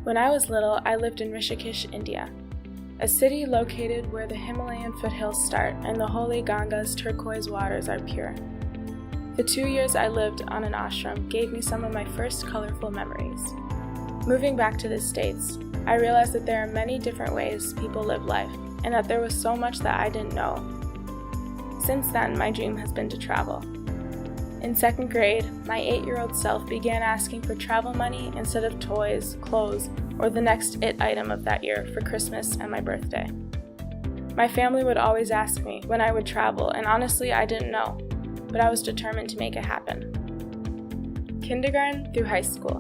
When I was little, I lived in Rishikesh, India, a city located where the Himalayan foothills start and the holy Ganga's turquoise waters are pure. The 2 years I lived on an ashram gave me some of my first colorful memories. Moving back to the States, I realized that there are many different ways people live life, and that there was so much that I didn't know. Since then, my dream has been to travel. In 2nd grade, my 8-year-old self began asking for travel money instead of toys, clothes, or the next it item of that year for Christmas and my birthday. My family would always ask me when I would travel, and honestly, I didn't know, but I was determined to make it happen. Kindergarten through high school,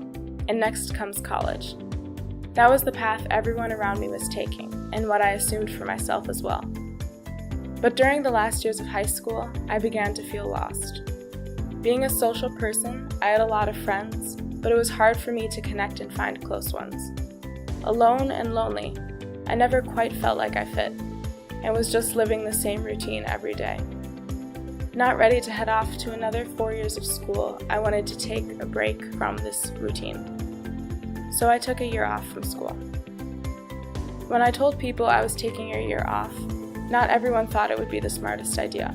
and next comes college. That was the path everyone around me was taking, and what I assumed for myself as well. But during the last years of high school, I began to feel lost. Being a social person, I had a lot of friends, but it was hard for me to connect and find close ones. Alone and lonely, I never quite felt like I fit, and was just living the same routine every day. Not ready to head off to another 4 years of school, I wanted to take a break from this routine. So I took a year off from school. When I told people I was taking a year off, not everyone thought it would be the smartest idea.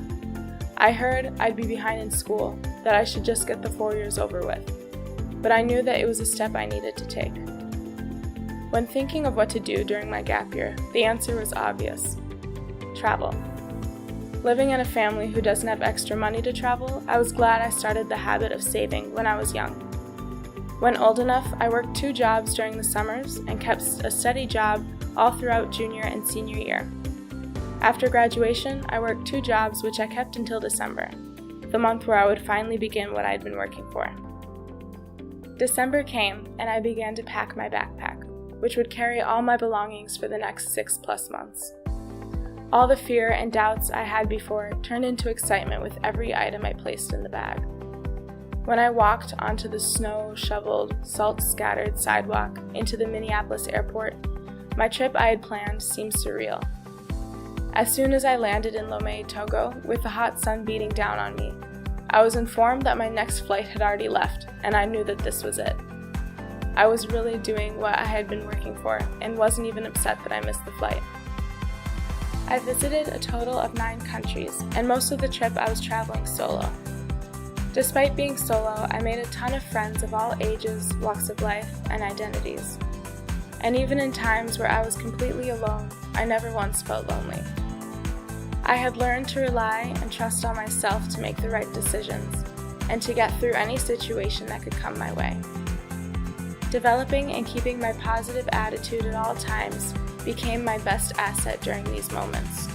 I heard I'd be behind in school, that I should just get the 4 years over with, but I knew that it was a step I needed to take. When thinking of what to do during my gap year, the answer was obvious: travel. Living in a family who doesn't have extra money to travel, I was glad I started the habit of saving when I was young. When old enough, I worked 2 jobs during the summers and kept a steady job all throughout junior and senior year. After graduation, I worked 2 jobs which I kept until December, the month where I would finally begin what I'd been working for. December came, and I began to pack my backpack, which would carry all my belongings for the next 6+ months. All the fear and doubts I had before turned into excitement with every item I placed in the bag. When I walked onto the snow-shoveled, salt-scattered sidewalk into the Minneapolis airport, my trip I had planned seemed surreal. As soon as I landed in Lomé, Togo, with the hot sun beating down on me, I was informed that my next flight had already left, and I knew that this was it. I was really doing what I had been working for, and wasn't even upset that I missed the flight. I visited a total of 9 countries, and most of the trip I was traveling solo. Despite being solo, I made a ton of friends of all ages, walks of life, and identities. And even in times where I was completely alone, I never once felt lonely. I had learned to rely and trust on myself to make the right decisions, and to get through any situation that could come my way. Developing and keeping my positive attitude at all times became my best asset during these moments.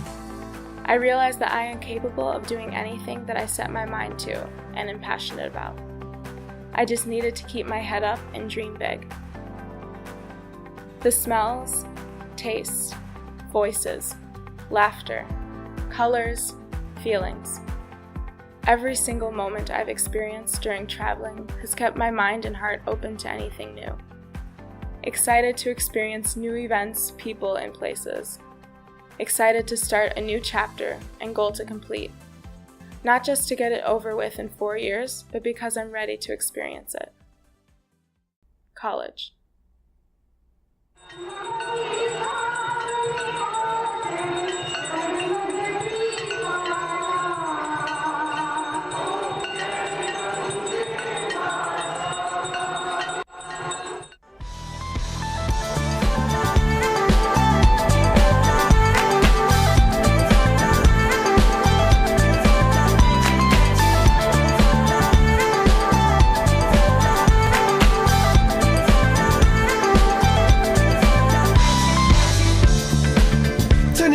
I realized that I am capable of doing anything that I set my mind to and am passionate about. I just needed to keep my head up and dream big. The smells, tastes, voices, laughter, colors, feelings. Every single moment I've experienced during traveling has kept my mind and heart open to anything new. Excited to experience new events, people, and places. Excited to start a new chapter and goal to complete. Not just to get it over with in 4 years, but because I'm ready to experience it. College.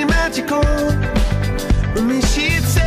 Magical when she'd say